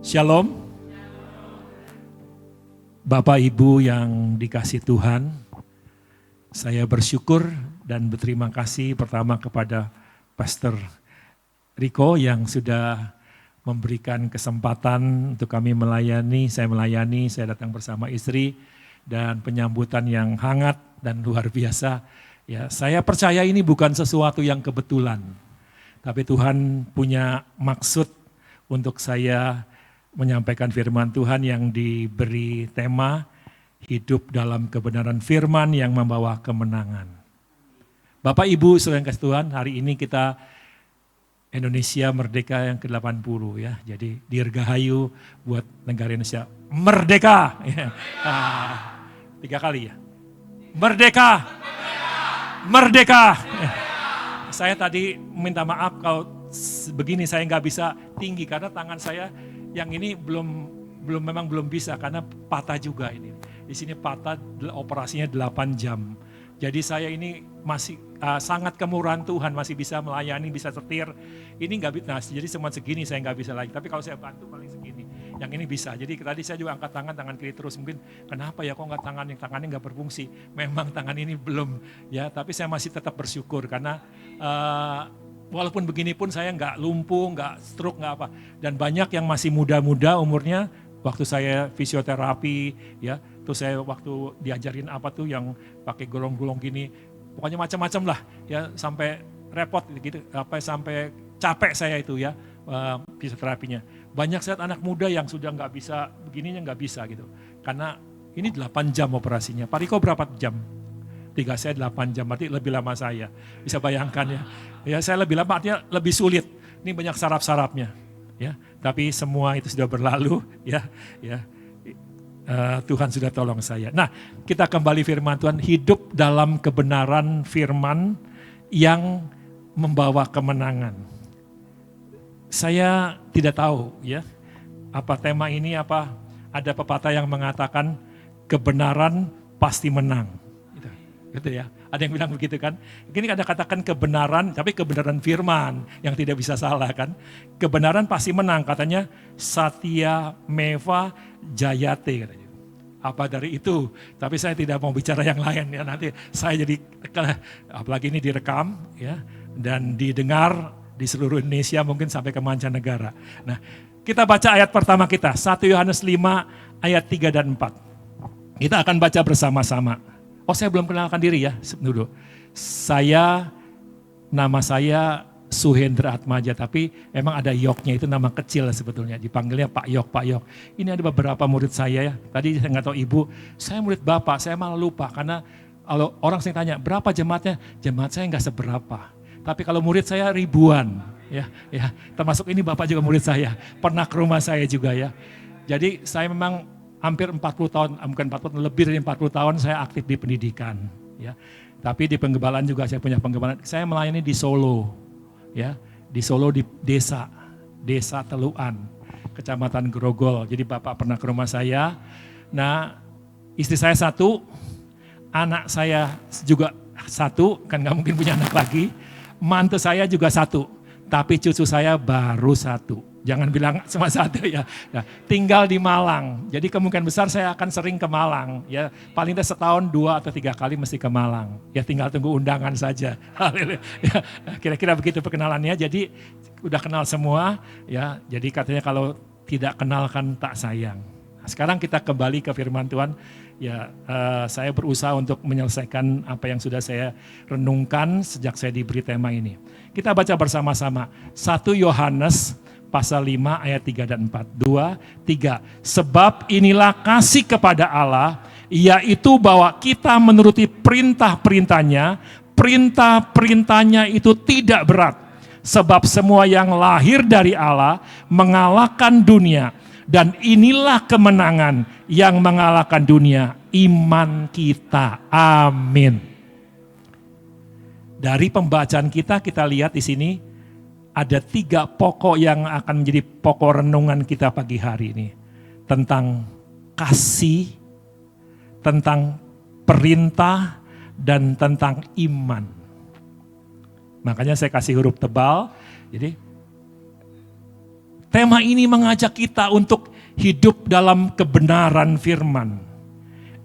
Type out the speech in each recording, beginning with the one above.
Shalom, Bapak Ibu yang dikasih Tuhan, saya bersyukur dan berterima kasih pertama kepada Pastor Riko yang sudah memberikan kesempatan untuk kami melayani, saya datang bersama istri dan penyambutan yang hangat dan luar biasa. Ya, saya percaya ini bukan sesuatu yang kebetulan, tapi Tuhan punya maksud untuk saya menyampaikan firman Tuhan yang diberi tema hidup dalam kebenaran firman yang membawa kemenangan. Bapak Ibu saudara yang kasih Tuhan, hari ini kita Indonesia merdeka yang ke-80 ya. Jadi dirgahayu buat negara Indonesia merdeka. Ya. 3 kali ya. Merdeka. Merdeka. Ya. Saya tadi minta maaf kalau begini saya nggak bisa tinggi karena tangan saya yang ini memang belum bisa karena patah juga ini. Di sini patah, operasinya 8 jam. Jadi saya ini masih sangat kemurahan Tuhan, masih bisa melayani, bisa setir. Ini nggak bisa, jadi cuma segini saya nggak bisa lagi. Tapi kalau saya bantu paling segini, yang ini bisa. Jadi tadi saya juga angkat tangan kiri terus. Mungkin kenapa ya kok nggak tangannya nggak berfungsi. Memang tangan ini belum ya, tapi saya masih tetap bersyukur karena walaupun begini pun saya nggak lumpuh, nggak stroke, nggak apa. Dan banyak yang masih muda-muda umurnya, waktu saya fisioterapi, ya, terus saya waktu diajarin apa tuh yang pakai golong-golong gini, pokoknya macam-macam lah, ya sampai repot gitu, sampai capek saya itu ya fisioterapinya. Banyak saat anak muda yang sudah nggak bisa, begininya nggak bisa gitu, karena ini 8 jam operasinya. Pak Riko berapa jam? 3 saya 8 jam, berarti lebih lama saya. Bisa bayangkan ya. Ya saya lebih lama, artinya lebih sulit. Ini banyak saraf-sarafnya. Ya, tapi semua itu sudah berlalu. Ya, ya. Tuhan sudah tolong saya. Nah, kita kembali firman Tuhan, hidup dalam kebenaran firman yang membawa kemenangan. Saya tidak tahu ya, apa tema ini, apa ada pepatah yang mengatakan kebenaran pasti menang. Gitu ya, ada yang bilang begitu kan. Ini ada katakan kebenaran, tapi kebenaran firman yang tidak bisa salah kan. Kebenaran pasti menang, katanya Satya Meva Jayate katanya. Apa dari itu? Tapi saya tidak mau bicara yang lain ya, nanti saya jadi, apalagi ini direkam ya, dan didengar di seluruh Indonesia mungkin sampai ke mancanegara. Nah, kita baca ayat pertama kita, 1 Yohanes 5 ayat 3 dan 4. Kita akan baca bersama-sama. Oh, saya belum kenalkan diri ya, dulu. Nama saya Suhendra Atmaja, tapi emang ada Yoknya, itu nama kecil sebetulnya, dipanggilnya Pak Yok, Pak Yok. Ini ada beberapa murid saya ya, tadi saya nggak tahu ibu, saya murid bapak, saya malah lupa karena kalau orang saya tanya, berapa jemaatnya? Jemaat saya nggak seberapa, tapi kalau murid saya ribuan, ya, termasuk ini bapak juga murid saya, pernah ke rumah saya juga ya. Jadi saya memang hampir 40 tahun, bukan 40, lebih dari 40 tahun saya aktif di pendidikan. Ya. Tapi di penggembalaan juga saya punya penggembalaan. Saya melayani di Solo, ya, di Solo di desa Teluan, Kecamatan Grogol. Jadi Bapak pernah ke rumah saya. Nah, istri saya 1, anak saya juga 1, kan nggak mungkin punya anak lagi. Mantu saya juga 1, tapi cucu saya baru 1. Jangan bilang cuma 1 ya. Nah, tinggal di Malang. Jadi kemungkinan besar saya akan sering ke Malang. Ya, paling tidak setahun 2 atau 3 kali mesti ke Malang. Ya tinggal tunggu undangan saja. Ya, kira-kira begitu perkenalannya. Jadi udah kenal semua. Ya, jadi katanya kalau tidak kenal kan tak sayang. Nah, sekarang kita kembali ke firman Tuhan. Ya, saya berusaha untuk menyelesaikan apa yang sudah saya renungkan sejak saya diberi tema ini. Kita baca bersama-sama. 1 Yohanes pasal 5 ayat 3 dan 4. 2, 3. Sebab inilah kasih kepada Allah, yaitu bahwa kita menuruti perintah-perintahnya. Perintah-perintahnya itu tidak berat. Sebab semua yang lahir dari Allah mengalahkan dunia. Dan inilah kemenangan yang mengalahkan dunia, iman kita. Amin. Dari pembacaan kita lihat di sini, ada 3 pokok yang akan menjadi pokok renungan kita pagi hari ini. Tentang kasih, tentang perintah, dan tentang iman. Makanya saya kasih huruf tebal. Jadi Tema ini mengajak kita untuk hidup dalam kebenaran firman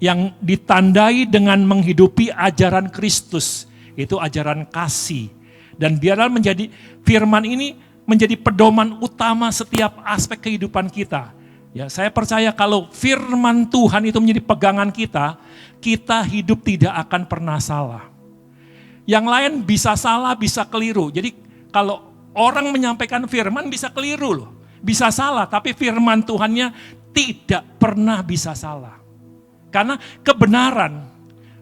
yang ditandai dengan menghidupi ajaran Kristus, itu ajaran kasih. Dan biarlah menjadi firman ini menjadi pedoman utama setiap aspek kehidupan kita. Ya, saya percaya kalau firman Tuhan itu menjadi pegangan kita, kita hidup tidak akan pernah salah. Yang lain bisa salah, bisa keliru. Jadi kalau orang menyampaikan firman bisa keliru loh. Bisa salah, tapi firman Tuhannya tidak pernah bisa salah. Karena kebenaran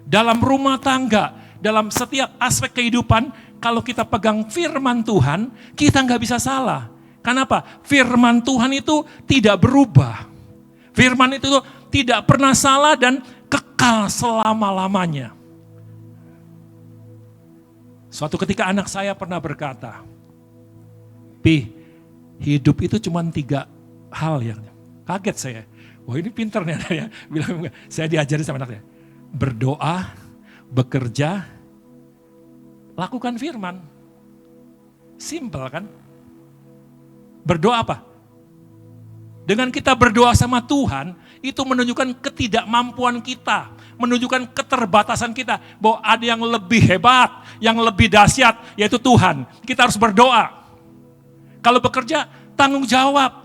dalam rumah tangga, dalam setiap aspek kehidupan, kalau kita pegang firman Tuhan, kita nggak bisa salah. Kenapa? Firman Tuhan itu tidak berubah. Firman itu tidak pernah salah dan kekal selama-lamanya. Suatu ketika anak saya pernah berkata, Pi, hidup itu cuma 3 hal yang kaget saya. Wah ini pinter nih ya. Bilang, saya diajari sama anaknya. Berdoa, bekerja, lakukan firman. Simple kan? Berdoa apa? Dengan kita berdoa sama Tuhan, itu menunjukkan ketidakmampuan kita. Menunjukkan keterbatasan kita. Bahwa ada yang lebih hebat, yang lebih dahsyat, yaitu Tuhan. Kita harus berdoa. Kalau bekerja, tanggung jawab.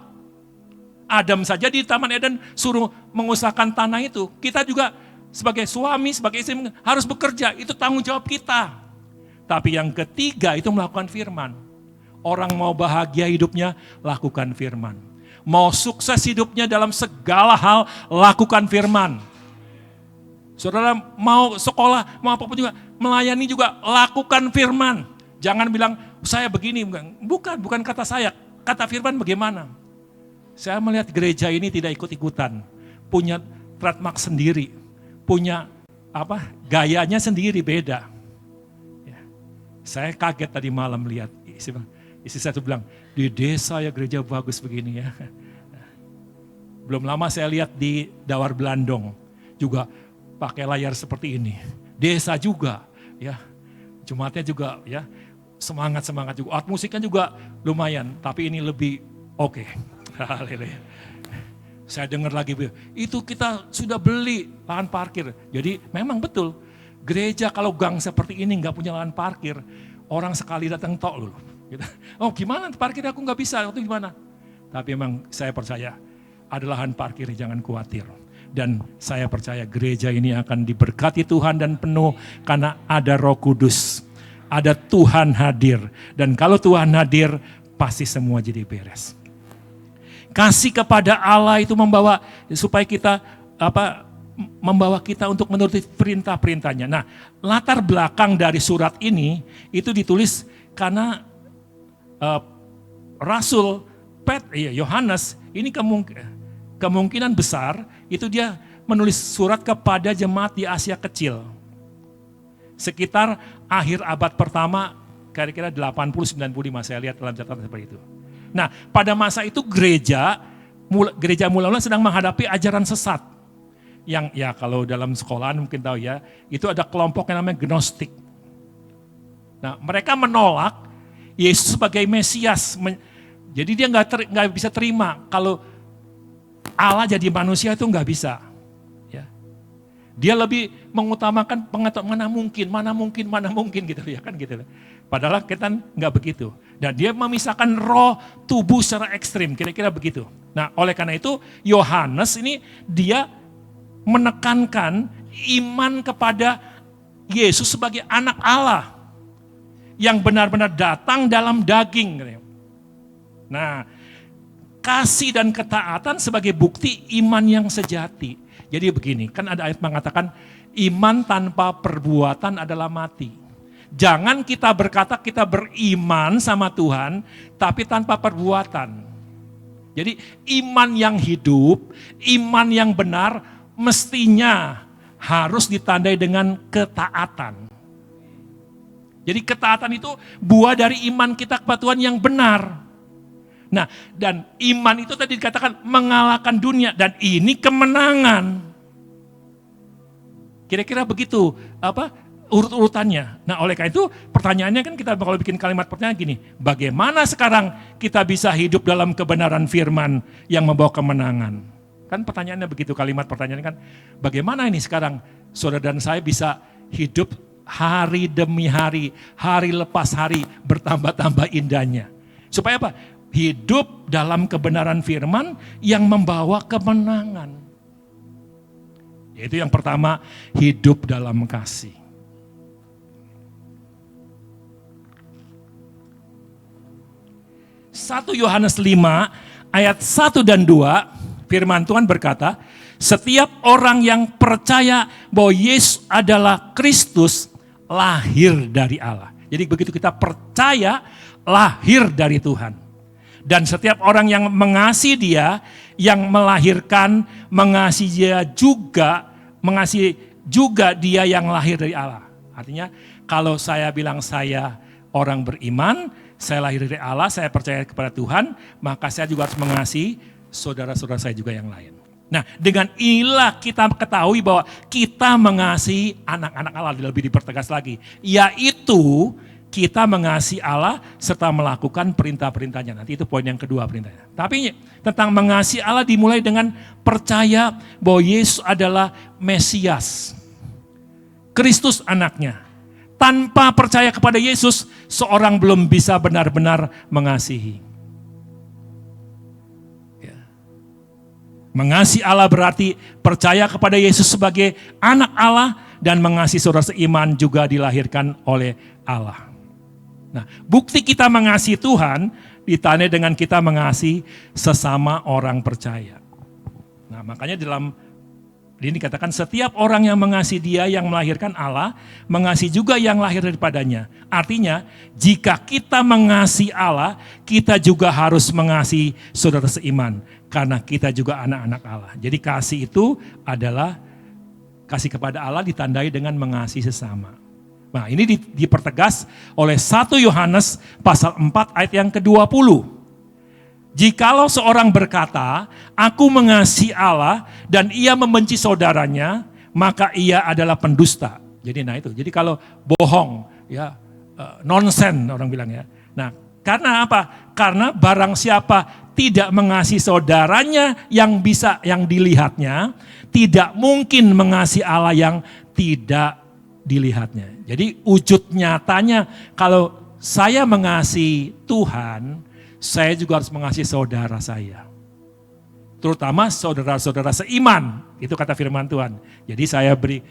Adam saja di Taman Eden suruh mengusahakan tanah itu. Kita juga sebagai suami, sebagai istri harus bekerja. Itu tanggung jawab kita. Tapi yang ketiga itu melakukan firman. Orang mau bahagia hidupnya, lakukan firman. Mau sukses hidupnya dalam segala hal, lakukan firman. Saudara mau sekolah, mau apapun juga, melayani juga, lakukan firman. Jangan bilang, saya begini, bukan kata saya, kata firman bagaimana. Saya melihat gereja ini tidak ikut-ikutan, punya trademark sendiri, punya gayanya sendiri beda. Ya. Saya kaget tadi malam lihat, istri saya tuh bilang, di desa ya gereja bagus begini ya. Belum lama saya lihat di Dawar Belandong, juga pakai layar seperti ini. Desa juga, ya, jemaatnya juga ya. Semangat juga. Art musiknya juga lumayan, tapi ini lebih oke. Haleluya. Saya dengar lagi, itu kita sudah beli lahan parkir. Jadi memang betul, gereja kalau gang seperti ini nggak punya lahan parkir, orang sekali datang tok loh. Gitu. Oh gimana parkir aku nggak bisa, itu gimana? Tapi memang saya percaya, ada lahan parkir, jangan khawatir. Dan saya percaya gereja ini akan diberkati Tuhan dan penuh karena ada Roh Kudus. Ada Tuhan hadir, dan kalau Tuhan hadir, pasti semua jadi beres. Kasih kepada Allah itu membawa supaya kita membawa kita untuk menuruti perintah-perintahnya. Nah, latar belakang dari surat ini itu ditulis karena Rasul Yohanes ini kemungkinan besar itu dia menulis surat kepada jemaat di Asia Kecil. Sekitar akhir abad pertama, kira-kira 80-95 saya lihat dalam catatan seperti itu. Nah, pada masa itu gereja mula-mula sedang menghadapi ajaran sesat. Yang ya kalau dalam sekolahan mungkin tahu ya, itu ada kelompok yang namanya Gnostik. Nah, mereka menolak Yesus sebagai Mesias. Jadi dia nggak bisa terima kalau Allah jadi manusia itu nggak bisa. Dia lebih mengutamakan pengetahuan mana mungkin gitu ya kan gitu. Padahal kita nggak begitu. Dan dia memisahkan roh tubuh secara ekstrim, kira-kira begitu. Nah, oleh karena itu Yohanes ini dia menekankan iman kepada Yesus sebagai anak Allah yang benar-benar datang dalam daging. Nah, kasih dan ketaatan sebagai bukti iman yang sejati. Jadi begini, kan ada ayat mengatakan iman tanpa perbuatan adalah mati. Jangan kita berkata kita beriman sama Tuhan, tapi tanpa perbuatan. Jadi iman yang hidup, iman yang benar, mestinya harus ditandai dengan ketaatan. Jadi ketaatan itu buah dari iman kita kepada Tuhan yang benar. Nah, dan iman itu tadi dikatakan mengalahkan dunia, dan ini kemenangan. Kira-kira begitu urut-urutannya. Nah oleh karena itu pertanyaannya kan kita kalau bikin kalimat pertanyaan gini, bagaimana sekarang kita bisa hidup dalam kebenaran firman yang membawa kemenangan? Kan pertanyaannya begitu, kalimat pertanyaan kan, bagaimana ini sekarang saudara dan saya bisa hidup hari demi hari, hari lepas hari, bertambah-tambah indahnya. Supaya apa? Hidup dalam kebenaran firman yang membawa kemenangan. Yaitu yang pertama, hidup dalam kasih. 1 Yohanes 5 ayat 1 dan 2, firman Tuhan berkata, setiap orang yang percaya bahwa Yesus adalah Kristus lahir dari Allah. Jadi begitu kita percaya, lahir dari Tuhan. Dan setiap orang yang mengasihi Dia, yang melahirkan, mengasihi juga Dia yang lahir dari Allah. Artinya kalau saya bilang saya orang beriman, saya lahir dari Allah, saya percaya kepada Tuhan, maka saya juga harus mengasihi saudara-saudara saya juga yang lain. Nah, dengan inilah kita ketahui bahwa kita mengasihi anak-anak Allah, lebih dipertegas lagi. Yaitu kita mengasihi Allah serta melakukan perintah-perintahnya. Nanti itu poin yang kedua perintahnya. Tapi tentang mengasihi Allah dimulai dengan percaya bahwa Yesus adalah Mesias. Kristus anaknya. Tanpa percaya kepada Yesus, seorang belum bisa benar-benar mengasihi. Ya. Mengasihi Allah berarti percaya kepada Yesus sebagai anak Allah dan mengasihi saudara seiman juga dilahirkan oleh Allah. Nah, bukti kita mengasihi Tuhan ditandai dengan kita mengasihi sesama orang percaya. Nah, makanya ini dikatakan setiap orang yang mengasihi Dia yang melahirkan Allah, mengasihi juga yang lahir daripadanya. Artinya, jika kita mengasihi Allah, kita juga harus mengasihi saudara seiman. Karena kita juga anak-anak Allah. Jadi kasih itu adalah, kasih kepada Allah ditandai dengan mengasihi sesama. Nah ini dipertegas oleh 1 Yohanes pasal 4 ayat yang ke-20. Jikalau seorang berkata, aku mengasihi Allah dan ia membenci saudaranya, maka ia adalah pendusta. Jadi jadi kalau bohong, ya nonsen orang bilang ya. Nah, karena apa? Karena barang siapa tidak mengasihi saudaranya yang dilihatnya, tidak mungkin mengasihi Allah yang tidak dilihatnya. Jadi wujud nyatanya kalau saya mengasihi Tuhan, saya juga harus mengasihi saudara saya. Terutama saudara-saudara seiman. Itu kata firman Tuhan. Jadi saya beri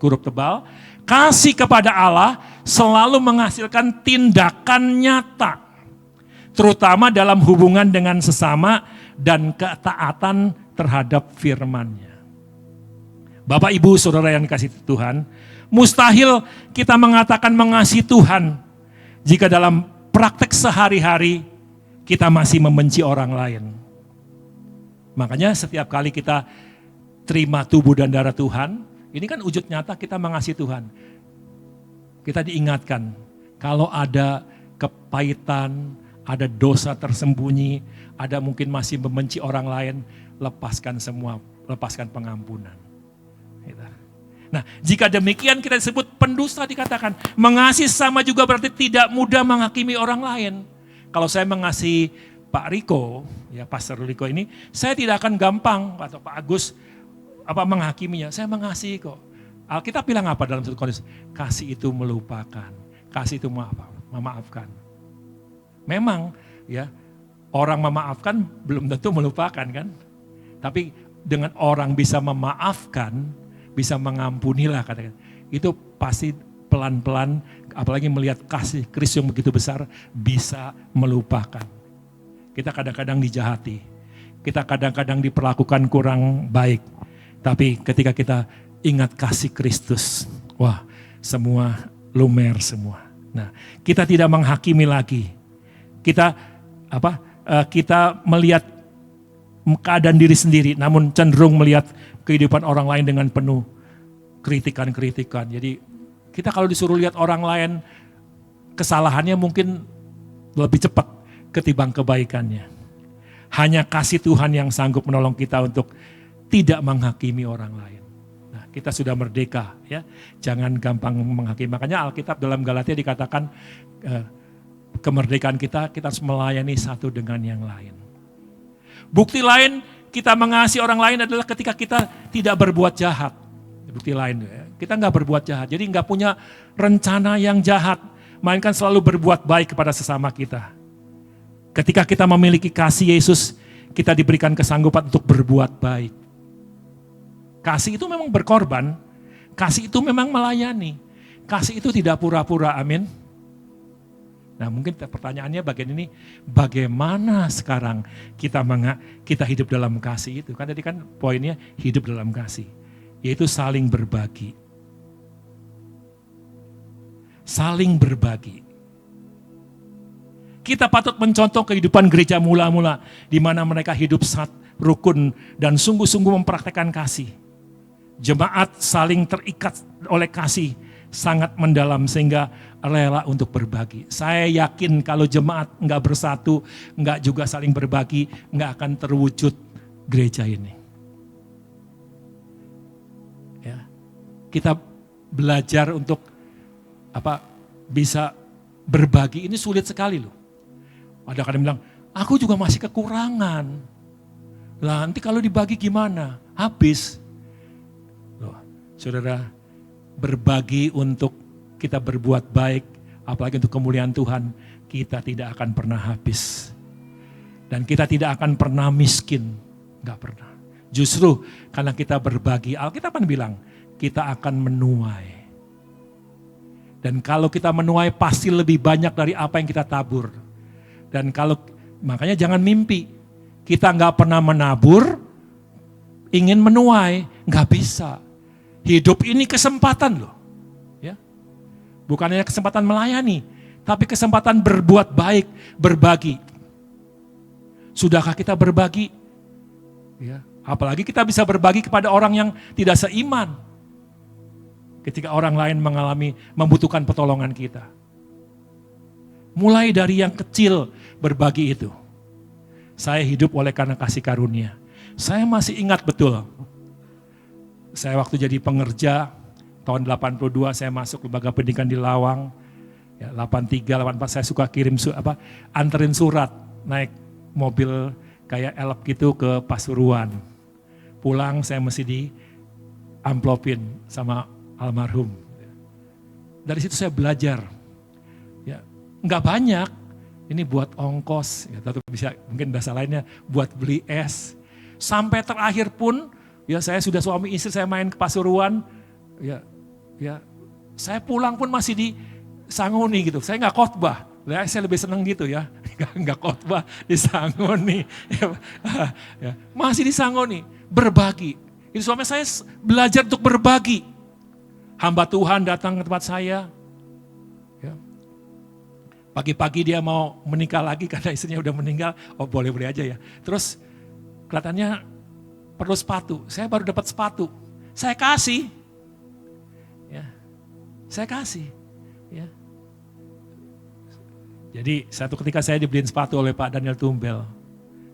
huruf tebal. Kasih kepada Allah selalu menghasilkan tindakan nyata. Terutama dalam hubungan dengan sesama dan ketaatan terhadap firman-Nya. Bapak Ibu Saudara yang dikasihi Tuhan, mustahil kita mengatakan mengasihi Tuhan jika dalam praktek sehari-hari kita masih membenci orang lain. Makanya setiap kali kita terima tubuh dan darah Tuhan, ini kan wujud nyata kita mengasihi Tuhan. Kita diingatkan, kalau ada kepahitan, ada dosa tersembunyi, ada mungkin masih membenci orang lain, lepaskan semua, lepaskan pengampunan. Nah, jika demikian kita disebut pendusta dikatakan. Mengasihi sama juga berarti tidak mudah menghakimi orang lain. Kalau saya mengasihi Pak Riko, ya Pastor Riko ini, saya tidak akan gampang, atau Pak Agus, menghakiminya. Saya mengasihi kok. Alkitab bilang apa dalam satu Korintus? Kasih itu melupakan, kasih itu memaafkan. Memang ya orang memaafkan belum tentu melupakan kan. Tapi dengan orang bisa memaafkan, bisa mengampunilah katakan. Itu pasti pelan-pelan, apalagi melihat kasih Kristus yang begitu besar, bisa melupakan. Kita kadang-kadang dijahati, kita kadang-kadang diperlakukan kurang baik. Tapi ketika kita ingat kasih Kristus, wah semua lumer semua. Nah, kita tidak menghakimi lagi. Kita melihat keadaan diri sendiri, namun cenderung melihat kehidupan orang lain dengan penuh kritikan-kritikan. Jadi kita kalau disuruh lihat orang lain kesalahannya mungkin lebih cepat ketimbang kebaikannya. Hanya kasih Tuhan yang sanggup menolong kita untuk tidak menghakimi orang lain. Nah, kita sudah merdeka, ya. Jangan gampang menghakimi. Makanya Alkitab dalam Galatia dikatakan kemerdekaan kita harus melayani satu dengan yang lain. Bukti lain kita mengasihi orang lain adalah ketika kita tidak berbuat jahat. Bukti lain, ya. Kita nggak berbuat jahat, jadi nggak punya rencana yang jahat, melainkan selalu berbuat baik kepada sesama kita. Ketika kita memiliki kasih Yesus, kita diberikan kesanggupan untuk berbuat baik. Kasih itu memang berkorban, kasih itu memang melayani, kasih itu tidak pura-pura, amin. Nah mungkin pertanyaannya bagian ini, bagaimana sekarang kita hidup dalam kasih itu? Kan tadi kan poinnya hidup dalam kasih, yaitu saling berbagi. Saling berbagi. Kita patut mencontoh kehidupan gereja mula-mula, di mana mereka hidup rukun dan sungguh-sungguh mempraktekkan kasih. Jemaat saling terikat oleh kasih sangat mendalam sehingga rela untuk berbagi. Saya yakin kalau jemaat nggak bersatu, nggak juga saling berbagi, nggak akan terwujud gereja ini. Ya, kita belajar untuk bisa berbagi ini sulit sekali loh. Ada kadang bilang, aku juga masih kekurangan. Lah nanti kalau dibagi gimana? Habis. Loh, saudara, berbagi untuk kita berbuat baik, apalagi untuk kemuliaan Tuhan, kita tidak akan pernah habis. Dan kita tidak akan pernah miskin, gak pernah. Justru karena kita berbagi, Alkitab kan bilang, kita akan menuai. Dan kalau kita menuai pasti lebih banyak dari apa yang kita tabur. Dan makanya jangan mimpi, kita gak pernah menabur, ingin menuai, gak bisa. Hidup ini kesempatan loh. Bukan hanya kesempatan melayani, tapi kesempatan berbuat baik, berbagi. Sudahkah kita berbagi? Ya, apalagi kita bisa berbagi kepada orang yang tidak seiman. Ketika orang lain membutuhkan pertolongan kita. Mulai dari yang kecil berbagi itu. Saya hidup oleh karena kasih karunia. Saya masih ingat betul. Saya waktu jadi pengerja, tahun 82 saya masuk lembaga pendidikan di Lawang. Ya, 83, 84 saya suka anterin surat naik mobil kayak elep gitu ke Pasuruan. Pulang saya mesti di amplopin sama almarhum. Dari situ saya belajar. Ya, nggak banyak. Ini buat ongkos, ya, atau bisa mungkin bahasa lainnya buat beli es. Sampai terakhir pun, ya saya sudah suami istri saya main ke Pasuruan. Ya, saya pulang pun masih disangoni gitu. Saya nggak khotbah, saya lebih senang gitu ya. Nggak khotbah, disangoni. Ya, masih disangoni, berbagi. Itu suami saya belajar untuk berbagi. Hamba Tuhan datang ke tempat saya. Ya. Pagi-pagi dia mau menikah lagi karena istrinya udah meninggal. Oh boleh-boleh aja ya. Terus kelihatannya perlu sepatu. Saya baru dapat sepatu. Saya kasih. Saya kasih, ya. Jadi satu ketika saya dibeliin sepatu oleh Pak Daniel Tumbel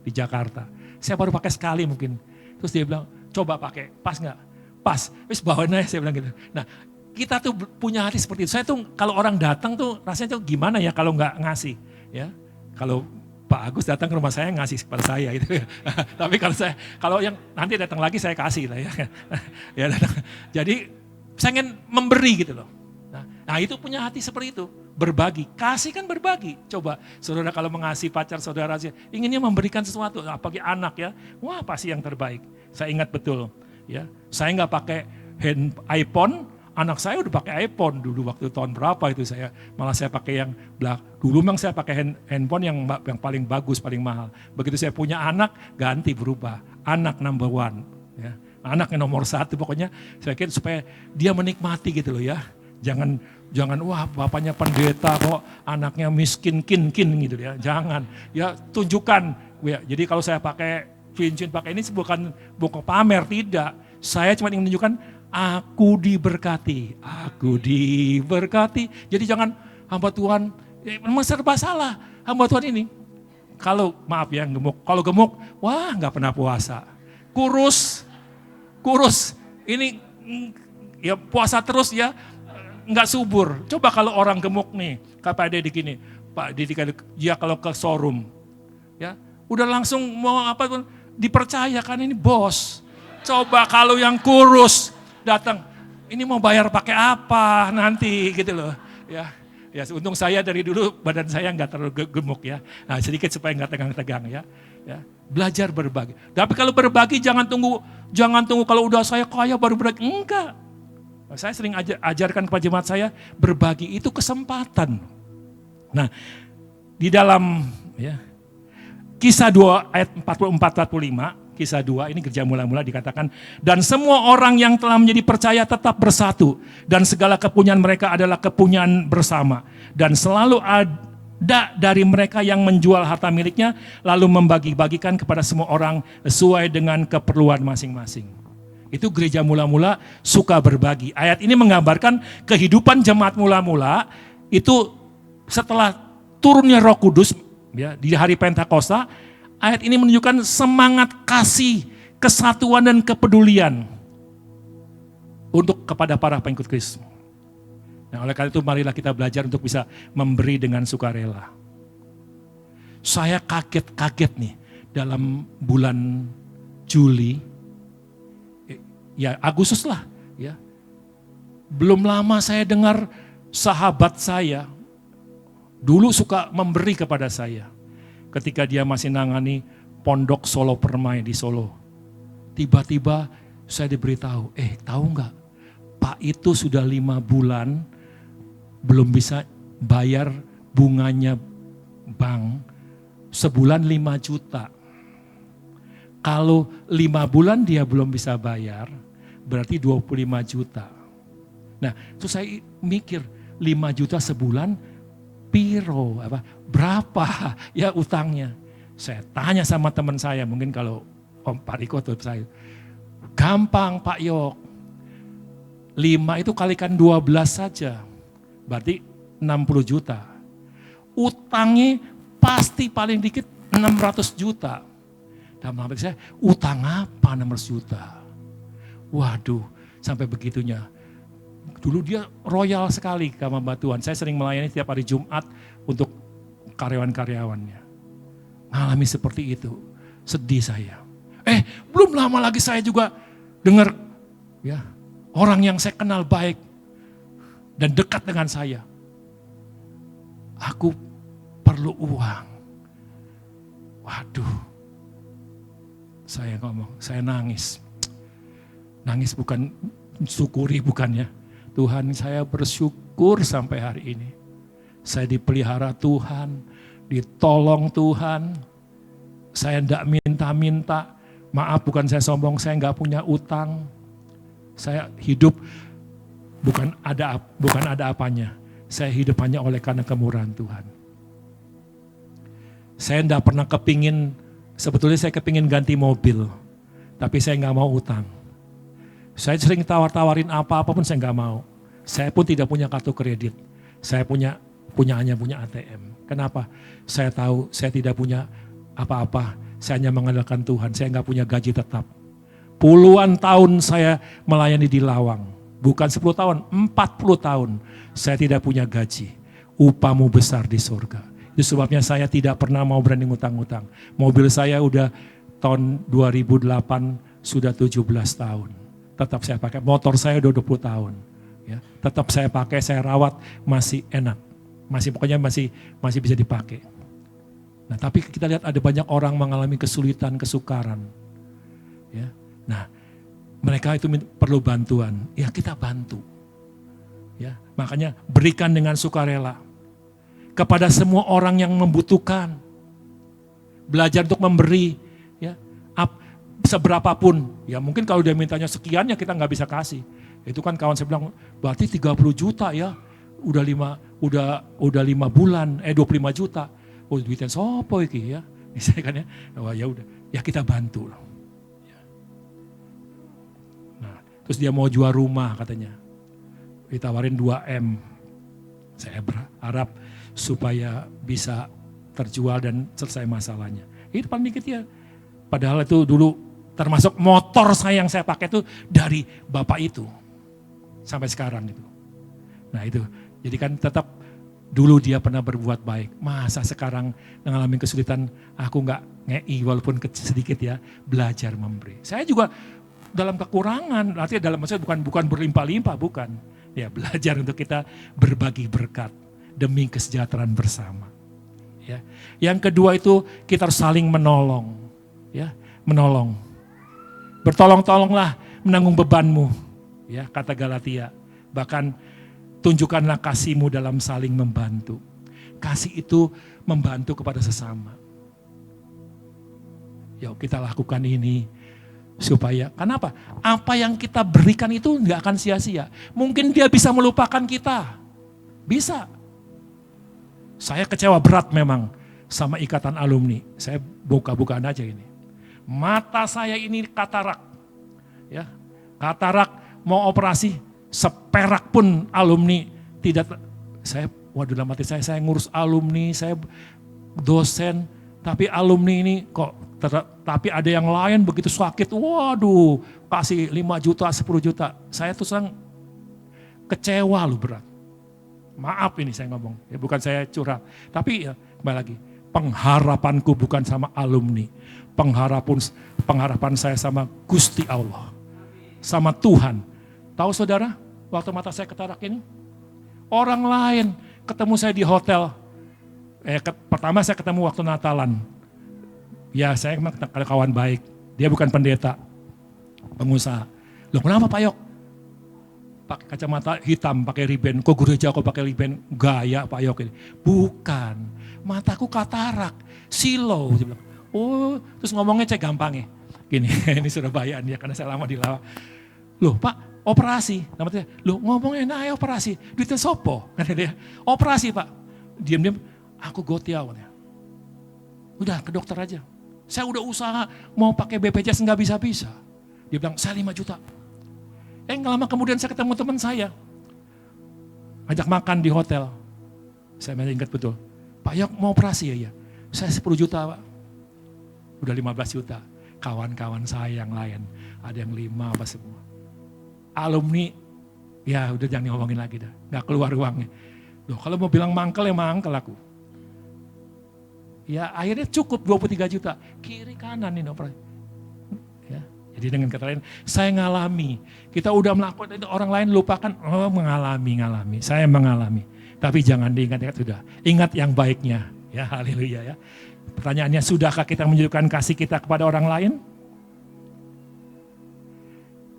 di Jakarta. Saya baru pakai sekali mungkin. Terus dia bilang, coba pakai, pas nggak? Pas, wis bawain aja, saya bilang gitu. Nah kita tuh punya hati seperti itu. Saya tuh kalau orang datang tuh rasanya tuh gimana ya kalau nggak ngasih, ya. Kalau Pak Agus datang ke rumah saya ngasih kepada saya gitu ya. Tapi kalau yang nanti datang lagi saya kasih lah ya. Ya datang. Jadi saya ingin memberi gitu loh. Nah itu punya hati seperti itu, berbagi. Kasih kan berbagi. Coba saudara kalau mengasihi pacar saudara, inginnya memberikan sesuatu, apalagi anak ya. Wah pasti yang terbaik. Saya ingat betul. Ya, saya nggak pakai iPhone, anak saya udah pakai iPhone dulu waktu tahun berapa itu saya. Malah saya pakai yang dulu memang saya pakai handphone yang paling bagus, paling mahal. Begitu saya punya anak, ganti berubah. Anak number one. Ya. Anak yang nomor 1 pokoknya saya kira supaya dia menikmati gitu loh ya. Jangan wah bapaknya pendeta kok anaknya miskin kin gitu ya. Jangan. Ya tunjukkan. Ya, jadi kalau saya pakai cincin pakai ini bukan pamer, tidak. Saya cuma ingin menunjukkan aku diberkati. Aku diberkati. Jadi jangan hamba Tuhan memang serba salah. Hamba Tuhan ini kalau maaf ya gemuk. Kalau gemuk wah nggak pernah puasa. Kurus. Ini ya puasa terus ya, nggak subur. Coba kalau orang gemuk nih, Pak Dede gini, Pak Dede dia kalau ke showroom, ya udah langsung mau apa pun dipercaya kan ini bos. Coba kalau yang kurus datang, ini mau bayar pakai apa nanti gitu loh, ya. Ya untung saya dari dulu badan saya nggak terlalu gemuk ya, nah, sedikit supaya nggak tegang-tegang ya. Ya, belajar berbagi. Tapi kalau berbagi jangan tunggu kalau udah saya kaya baru berbagi. Enggak. Saya sering ajarkan kepada jemaat saya, berbagi itu kesempatan. Nah, di dalam ya, Kisah 2 ayat 44-45, Kisah 2 ini Gereja Mula-Mula dikatakan, dan semua orang yang telah menjadi percaya tetap bersatu, dan segala kepunyaan mereka adalah kepunyaan bersama, dan selalu ada dari mereka yang menjual harta miliknya, lalu membagi-bagikan kepada semua orang sesuai dengan keperluan masing-masing. Itu Gereja Mula-Mula suka berbagi. Ayat ini menggambarkan kehidupan jemaat Mula-Mula itu setelah turunnya Roh Kudus ya, di hari Pentakosta. Ayat ini menunjukkan semangat kasih, kesatuan dan kepedulian untuk kepada para pengikut Kristus. Nah, oleh karena itu marilah kita belajar untuk bisa memberi dengan sukarela. Saya kaget nih dalam bulan Juli, ya Agustus lah, ya. Belum lama saya dengar sahabat saya dulu suka memberi kepada saya. Ketika dia masih nangani pondok Solo Permai di Solo. Tiba-tiba saya diberitahu, tahu nggak? Pak itu sudah 5 bulan belum bisa bayar bunganya bank, sebulan 5 juta. Kalau 5 bulan dia belum bisa bayar, berarti 25 juta. Nah, terus saya mikir, 5 juta sebulan, piro, berapa ya utangnya. Saya tanya sama teman saya, mungkin kalau Om Pak Riko tuh saya, gampang Pak Yok, 5 itu kalikan 12 saja, berarti 60 juta. Utangnya pasti paling dikit 600 juta. Dan maksud saya, utang apa 600 juta? Waduh, sampai begitunya. Dulu dia royal sekali sama Batuan. Saya sering melayani tiap hari Jumat untuk karyawan-karyawannya. Mengalami seperti itu. Sedih saya. Belum lama lagi saya juga dengar ya, orang yang saya kenal baik dan dekat dengan saya. Aku perlu uang. Waduh. Saya ngomong, saya nangis. Nangis bukan syukuri, bukan ya. Tuhan, saya bersyukur sampai hari ini. Saya dipelihara Tuhan, ditolong Tuhan. Saya tidak minta-minta. Maaf, bukan saya sombong, saya nggak punya utang. Saya hidup bukan ada apanya. Saya hidup hanya oleh karena kemurahan Tuhan. Saya tidak pernah sebetulnya saya kepingin ganti mobil. Tapi saya nggak mau utang. Saya sering tawar-tawarin apa-apa pun saya nggak mau. Saya pun tidak punya kartu kredit. Saya hanya punya ATM. Kenapa? Saya tahu saya tidak punya apa-apa. Saya hanya mengandalkan Tuhan. Saya nggak punya gaji tetap. Puluhan tahun saya melayani di Lawang. Bukan 10 tahun, 40 tahun. Saya tidak punya gaji. Upahmu besar di surga. Itu sebabnya saya tidak pernah mau berani ngutang-ngutang. Mobil saya udah tahun 2008 sudah 17 tahun. Tetap saya pakai, motor saya udah 20 tahun. Ya, tetap saya pakai, saya rawat, masih enak. Pokoknya masih bisa dipakai. Nah, tapi kita lihat ada banyak orang mengalami kesulitan, kesukaran. Ya. Nah, mereka itu perlu bantuan. Ya, kita bantu. Ya, makanya berikan dengan sukarela. Kepada semua orang yang membutuhkan. Belajar untuk memberi. Ya, seberapapun, ya mungkin kalau dia mintanya sekian ya kita nggak bisa kasih. Itu kan kawan saya bilang, berarti 30 juta ya, udah 5 bulan, 25 juta. Oh duitnya sopo iki ya, misalnya kan ya, oh, ya udah, ya kita bantu. Ya. Nah, terus dia mau jual rumah katanya, ditawarin 2M. Saya berharap supaya bisa terjual dan selesai masalahnya. Itu paling dikit ya, padahal itu dulu Termasuk motor saya yang saya pakai itu dari bapak itu. Sampai sekarang itu. Nah itu, jadi kan tetap dulu dia pernah berbuat baik. Masa sekarang mengalami kesulitan, aku nggak ngei walaupun sedikit ya, belajar memberi. Saya juga dalam kekurangan, artinya dalam maksudnya bukan berlimpah-limpah, bukan. Ya belajar untuk kita berbagi berkat demi kesejahteraan bersama. Ya. Yang kedua itu kita harus saling menolong. Ya, menolong. Bertolong-tolonglah menanggung bebanmu. Ya, kata Galatia. Bahkan tunjukkanlah kasihmu dalam saling membantu. Kasih itu membantu kepada sesama. Yuk kita lakukan ini supaya, kenapa? Apa yang kita berikan itu nggak akan sia-sia. Mungkin dia bisa melupakan kita. Bisa. Saya kecewa berat memang sama ikatan alumni. Saya buka-bukaan aja ini. Mata saya ini katarak. Ya, katarak mau operasi, seperak pun alumni tidak. Waduh dalam hati saya ngurus alumni, saya dosen, tapi alumni ini kok, tapi ada yang lain begitu sakit, waduh kasih 5 juta, 10 juta. Saya tuh kecewa loh berat. Maaf ini saya ngomong, ya bukan saya curhat. Tapi ya kembali lagi, pengharapanku bukan sama alumni. Pengharapan saya sama Gusti Allah. Sama Tuhan. Tahu saudara, waktu mata saya ketarak ini, orang lain ketemu saya di hotel. Pertama saya ketemu waktu Natalan. Ya saya memang kawan baik. Dia bukan pendeta, pengusaha. Loh kenapa Pak Yok? Pakai kacamata hitam, pakai riben. Kok gereja kok pakai riben? Gaya Pak Yok ini. Bukan, mataku katarak, silau. Dia bilang, oh terus ngomongnya cek gampang ya. Gini, ini Surabayaan ya karena saya lama di Lawa. Loh Pak, operasi. Namanya, loh ngomongnya nah operasi. Duitnya sopo. Dia, operasi Pak. Diam-diam, aku gotiawan ya. Udah ke dokter aja. Saya udah usaha mau pakai BPJS nggak bisa-bisa. Dia bilang, saya 5 juta. Nggak lama kemudian saya ketemu teman saya. Ajak makan di hotel. Saya masih ingat betul. Pak Yok mau operasi ya? Saya 10 juta Pak. Udah 15 juta. Kawan-kawan saya yang lain. Ada yang 5 apa semua. Alumni, ya udah jangan ngomongin lagi dah. Nggak keluar uangnya. Loh kalau mau bilang mangkel ya mangkel aku. Ya akhirnya cukup 23 juta. Kiri kanan ini operasi. Jadi dengan kata lain, saya ngalami. Kita udah melakukan itu, orang lain lupakan, oh mengalami. Saya mengalami. Tapi jangan diingat-ingat sudah. Ingat yang baiknya. Ya haleluya ya. Pertanyaannya, sudahkah kita menunjukkan kasih kita kepada orang lain?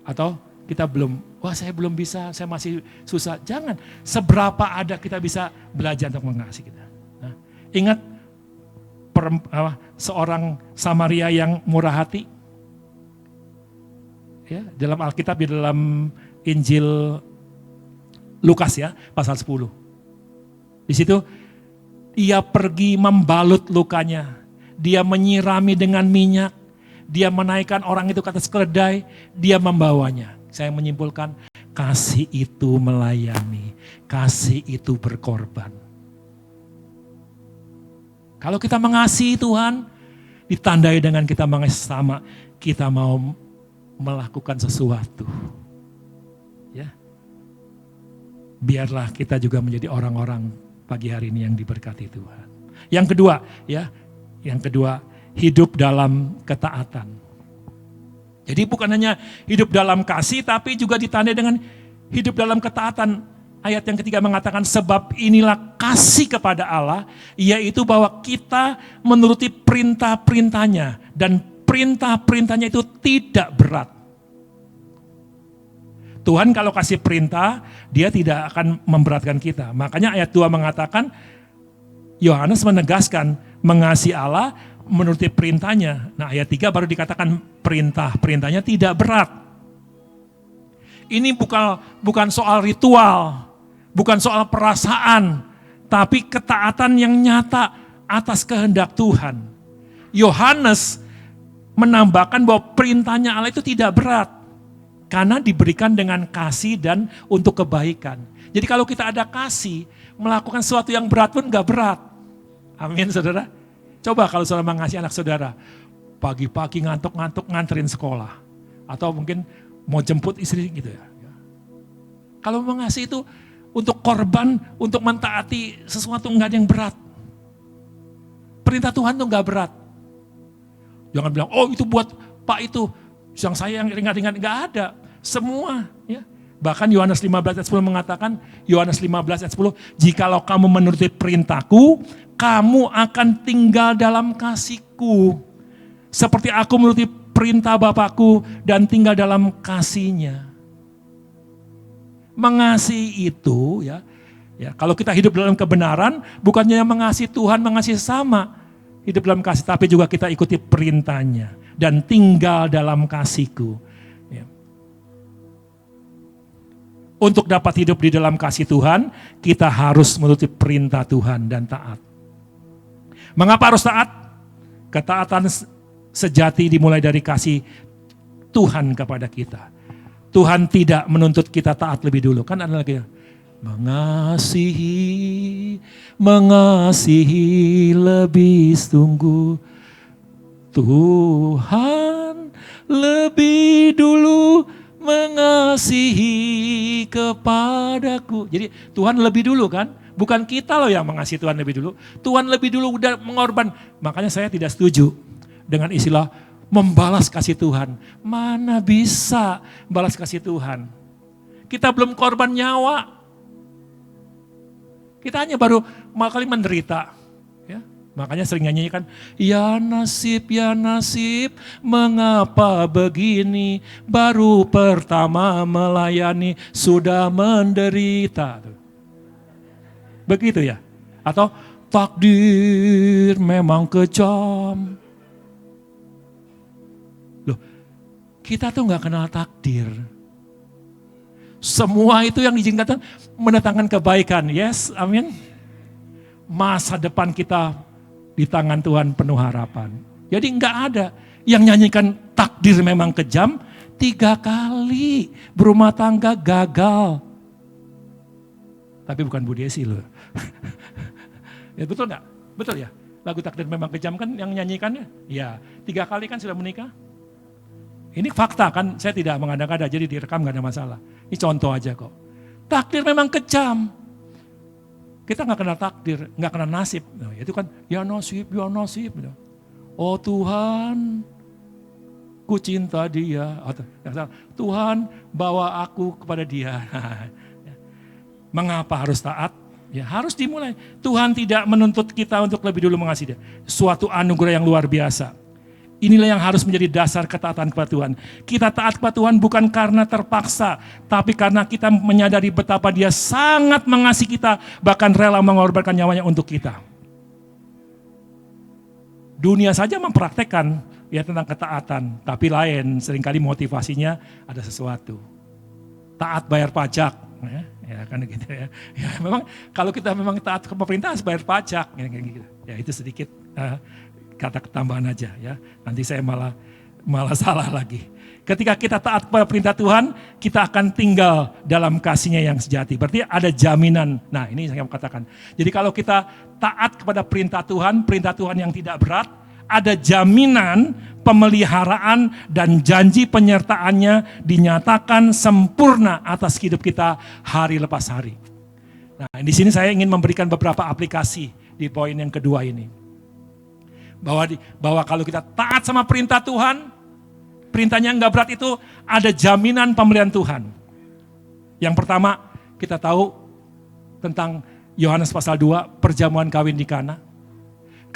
Atau kita belum, wah saya belum bisa, saya masih susah. Jangan, seberapa ada kita bisa belajar untuk mengasihi kita. Nah, ingat seorang Samaria yang murah hati. Ya, dalam Alkitab di dalam Injil Lukas ya, pasal 10. Di situ ia pergi membalut lukanya, dia menyirami dengan minyak, dia menaikkan orang itu ke atas keledai, dia membawanya. Saya menyimpulkan, kasih itu melayani, kasih itu berkorban. Kalau kita mengasihi Tuhan, ditandai dengan kita mengasihi sesama, kita mau melakukan sesuatu. Ya. Biarlah kita juga menjadi orang-orang pagi hari ini yang diberkati Tuhan. Yang kedua, ya. Yang kedua, hidup dalam ketaatan. Jadi bukan hanya hidup dalam kasih, tapi juga ditandai dengan hidup dalam ketaatan. Ayat yang ketiga mengatakan, sebab inilah kasih kepada Allah, yaitu bahwa kita menuruti perintah-perintahnya, dan perintah-perintahnya itu tidak berat. Tuhan kalau kasih perintah, dia tidak akan memberatkan kita. Makanya ayat 2 mengatakan, Yohanes menegaskan, mengasihi Allah, menuruti perintahnya. Nah ayat 3 baru dikatakan perintah-perintahnya tidak berat. Ini bukan soal ritual, bukan soal perasaan, tapi ketaatan yang nyata atas kehendak Tuhan. Yohanes menambahkan bahwa perintahnya Allah itu tidak berat. Karena diberikan dengan kasih dan untuk kebaikan. Jadi kalau kita ada kasih, melakukan sesuatu yang berat pun gak berat. Amin saudara. Coba kalau saudara mengasihi anak saudara, pagi-pagi ngantuk-ngantuk nganterin sekolah. Atau mungkin mau jemput istri gitu ya. Kalau mengasihi itu untuk korban, untuk mentaati sesuatu nggak ada yang berat. Perintah Tuhan tuh nggak berat. Jangan bilang, oh itu buat Pak itu, yang saya yang ringan-ringan, nggak ada. Semua. Ya. Bahkan Yohanes 15 ayat 10 mengatakan, Yohanes 15 ayat 10, jikalau kamu menuruti perintahku, kamu akan tinggal dalam kasihku. Seperti aku menuruti perintah Bapakku dan tinggal dalam kasihnya. Mengasihi itu ya, kalau kita hidup dalam kebenaran, bukannya mengasihi Tuhan, mengasihi sesama. Hidup dalam kasih, tapi juga kita ikuti perintahnya. Dan tinggal dalam kasihku. Ya. Untuk dapat hidup di dalam kasih Tuhan, kita harus menuruti perintah Tuhan dan taat. Mengapa harus taat? Ketaatan sejati dimulai dari kasih Tuhan kepada kita. Tuhan tidak menuntut kita taat lebih dulu. Kan ada lagi ya. Mengasihi lebih sungguh. Tuhan lebih dulu mengasihi kepadaku. Jadi Tuhan lebih dulu kan. Bukan kita loh yang mengasihi Tuhan lebih dulu. Tuhan lebih dulu udah mengorban. Makanya saya tidak setuju dengan istilah membalas kasih Tuhan. Mana bisa balas kasih Tuhan? Kita belum korban nyawa. Kita hanya baru kali menderita. Ya. Makanya sering nyanyikan, ya nasib, mengapa begini? Baru pertama melayani, sudah menderita. Begitu ya? Atau takdir memang kejam. Loh, kita tuh gak kenal takdir. Semua itu yang diizinkan mendatangkan kebaikan. Yes, amin. Masa depan kita di tangan Tuhan penuh harapan. Jadi enggak ada yang nyanyikan takdir memang kejam 3 kali berumah tangga gagal. Tapi bukan Bu Desi loh. Ya betul enggak? Betul ya? Lagu takdir memang kejam kan yang nyanyikannya? Ya, 3 kali kan sudah menikah. Ini fakta kan, saya tidak mengada-ngada, jadi direkam gak ada masalah. Ini contoh aja kok. Takdir memang kejam. Kita gak kenal takdir, gak kenal nasib. Nah, itu kan, ya nasib. Oh Tuhan, ku cinta dia. Tuhan bawa aku kepada dia. Mengapa harus taat? Ya harus dimulai. Tuhan tidak menuntut kita untuk lebih dulu mengasihi dia. Suatu anugerah yang luar biasa. Inilah yang harus menjadi dasar ketaatan kepada Tuhan. Kita taat kepada Tuhan bukan karena terpaksa, tapi karena kita menyadari betapa Dia sangat mengasihi kita, bahkan rela mengorbankan nyawanya untuk kita. Dunia saja mempraktekkan ya tentang ketaatan, tapi lain seringkali motivasinya ada sesuatu. Taat bayar pajak, ya kan gitu ya. Ya memang kalau kita memang taat ke pemerintah harus bayar pajak, gitu. Ya itu sedikit. Kata ketambahan aja ya, nanti saya malah salah lagi. Ketika kita taat kepada perintah Tuhan, kita akan tinggal dalam kasih-Nya yang sejati. Berarti ada jaminan. Nah ini saya mau katakan. Jadi kalau kita taat kepada perintah Tuhan yang tidak berat, ada jaminan pemeliharaan dan janji penyertaannya dinyatakan sempurna atas hidup kita hari lepas hari. Nah di sini saya ingin memberikan beberapa aplikasi di poin yang kedua ini. Bahwa kalau kita taat sama perintah Tuhan, perintahnya enggak berat itu ada jaminan pemberian Tuhan. Yang pertama kita tahu tentang Yohanes pasal 2, perjamuan kawin di Kana.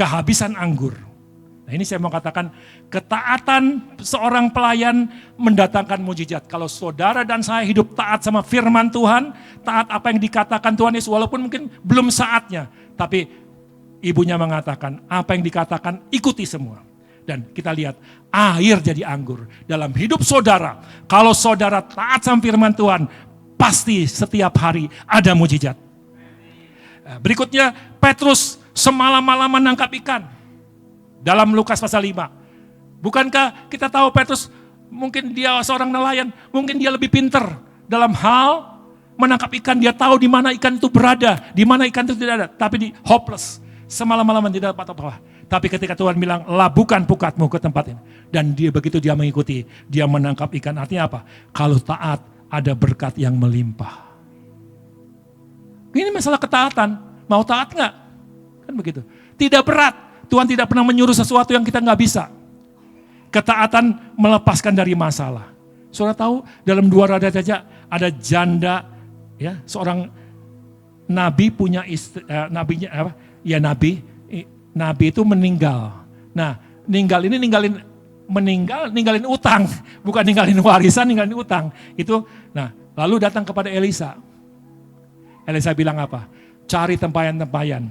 Kehabisan anggur. Nah ini saya mau katakan ketaatan seorang pelayan mendatangkan mujizat. Kalau saudara dan saya hidup taat sama firman Tuhan, taat apa yang dikatakan Tuhan Yesus walaupun mungkin belum saatnya. Tapi ibunya mengatakan, apa yang dikatakan ikuti semua. Dan kita lihat, air jadi anggur. Dalam hidup saudara, kalau saudara taat sama firman Tuhan, pasti setiap hari ada mujizat. Berikutnya, Petrus semalam-malaman menangkap ikan. Dalam Lukas pasal 5. Bukankah kita tahu Petrus, mungkin dia seorang nelayan, mungkin dia lebih pintar dalam hal menangkap ikan. Dia tahu di mana ikan itu berada, di mana ikan itu tidak ada. Tapi di hopeless. Semalam-malaman tidak dapat apa-apa. Tapi ketika Tuhan bilang, labuhkan pukatmu ke tempat ini. Dan begitu dia mengikuti, dia menangkap ikan. Artinya apa? Kalau taat, ada berkat yang melimpah. Ini masalah ketaatan. Mau taat nggak? Kan begitu. Tidak berat. Tuhan tidak pernah menyuruh sesuatu yang kita nggak bisa. Ketaatan melepaskan dari masalah. Saudara tahu dalam 2 Raja saja ada janda, ya, seorang nabi punya istri, nabinya apa? Ya nabi itu meninggal. Nah, ninggalin utang, bukan ninggalin warisan, ninggalin utang. Itu, nah, lalu datang kepada Elisa. Elisa bilang apa? Cari tempayan-tempayan.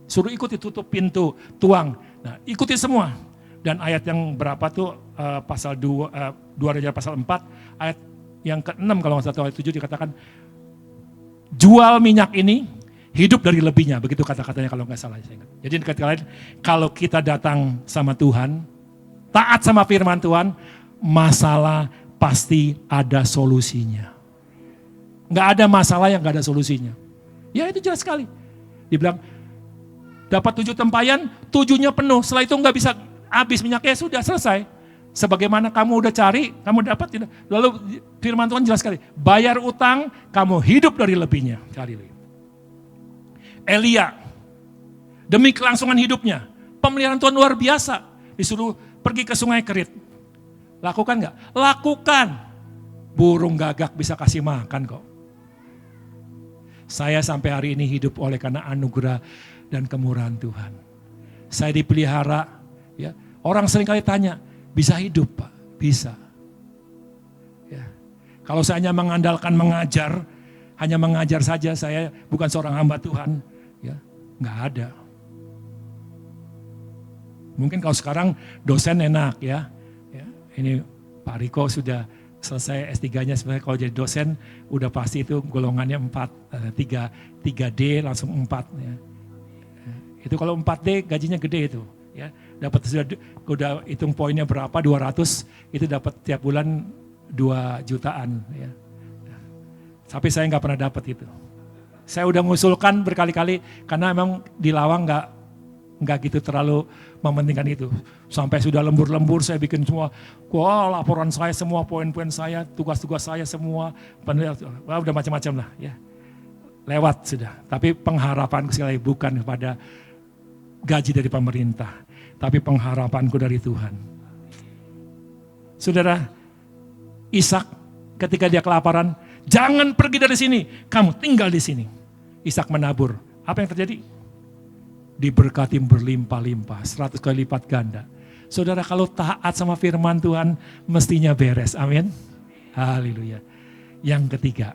Suruh ikuti, tutup pintu, tuang. Nah, ikuti semua. Dan ayat yang berapa tuh pasal 2 Raja pasal 4 ayat yang ke-6 kalau nggak salah, ayat 7 dikatakan jual minyak ini hidup dari lebihnya, begitu kata-katanya kalau nggak salah. Jadi kata lain, kalau kita datang sama Tuhan, taat sama firman Tuhan, masalah pasti ada solusinya. Nggak ada masalah yang nggak ada solusinya. Ya itu jelas sekali. Dibilang dapat 7 tempayan, 7-nya penuh, setelah itu nggak bisa habis minyaknya, sudah selesai. Sebagaimana kamu udah cari, kamu dapat tidak. Lalu firman Tuhan jelas sekali, bayar utang, kamu hidup dari lebihnya. Cari lagi. Elia, demi kelangsungan hidupnya, pemeliharaan Tuhan luar biasa. Disuruh pergi ke sungai Kerit. Lakukan nggak? Lakukan. Burung gagak bisa kasih makan kok. Saya sampai hari ini hidup oleh karena anugerah dan kemurahan Tuhan. Saya dipelihara. Ya, orang seringkali tanya, bisa hidup Pak? Bisa. Ya. Kalau saya hanya mengandalkan mengajar, hanya mengajar saja, saya bukan seorang hamba Tuhan, ya, nggak ada. Mungkin kalau sekarang dosen enak ya, ini Pak Riko sudah selesai S3-nya, sebenarnya kalau jadi dosen udah pasti itu golongannya 3D langsung 4. Ya. Itu kalau 4D gajinya gede itu. Ya, dapat sudah hitung poinnya berapa, 200, itu dapat tiap bulan 2 jutaan. Ya. Tapi saya nggak pernah dapat itu. Saya udah mengusulkan berkali-kali karena memang di Lawang nggak gitu terlalu mementingkan itu. Sampai sudah lembur-lembur saya bikin semua, laporan saya semua, poin-poin saya, tugas-tugas saya semua, udah macam-macam lah. Ya. Lewat sudah. Tapi pengharapanku sekali bukan kepada gaji dari pemerintah, tapi pengharapanku dari Tuhan. Saudara, Ishak ketika dia kelaparan, jangan pergi dari sini, kamu tinggal di sini. Ishak menabur. Apa yang terjadi? Diberkati berlimpah-limpah, 100 kali lipat ganda. Saudara, kalau taat sama firman Tuhan, mestinya beres. Amin. Haleluya. Yang ketiga,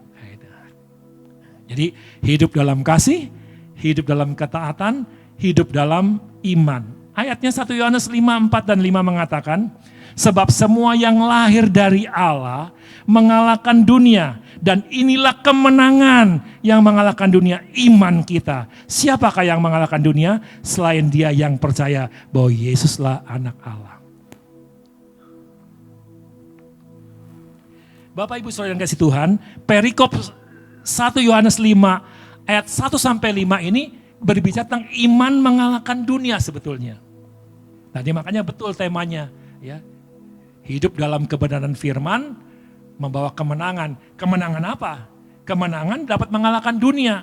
jadi hidup dalam kasih, hidup dalam ketaatan, hidup dalam iman. Ayatnya 1 Yohanes 5, 4 dan 5 mengatakan, sebab semua yang lahir dari Allah mengalahkan dunia, dan inilah kemenangan yang mengalahkan dunia, iman kita. Siapakah yang mengalahkan dunia? Selain dia yang percaya bahwa Yesuslah anak Allah. Bapak Ibu Saudara yang kasih Tuhan, perikop 1 Yohanes 5 ayat 1 sampai 5 ini berbicara tentang iman mengalahkan dunia sebetulnya. Tadi makanya betul temanya, ya. Hidup dalam kebenaran firman membawa kemenangan. Kemenangan apa? Kemenangan dapat mengalahkan dunia.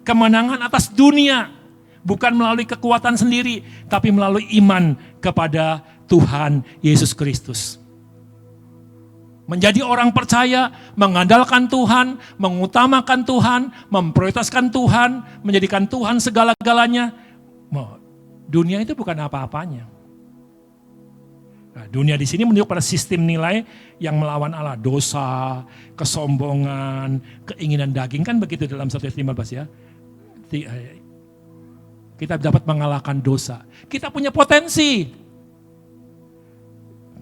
Kemenangan atas dunia, bukan melalui kekuatan sendiri, tapi melalui iman kepada Tuhan Yesus Kristus. Menjadi orang percaya, mengandalkan Tuhan, mengutamakan Tuhan, memprioritaskan Tuhan, menjadikan Tuhan segala-galanya. Dunia itu bukan apa-apanya. Nah, dunia di sini menunjuk pada sistem nilai yang melawan Allah. Dosa, kesombongan, keinginan daging, kan begitu dalam 1 Yohanes 15 ya. Kita dapat mengalahkan dosa. Kita punya potensi.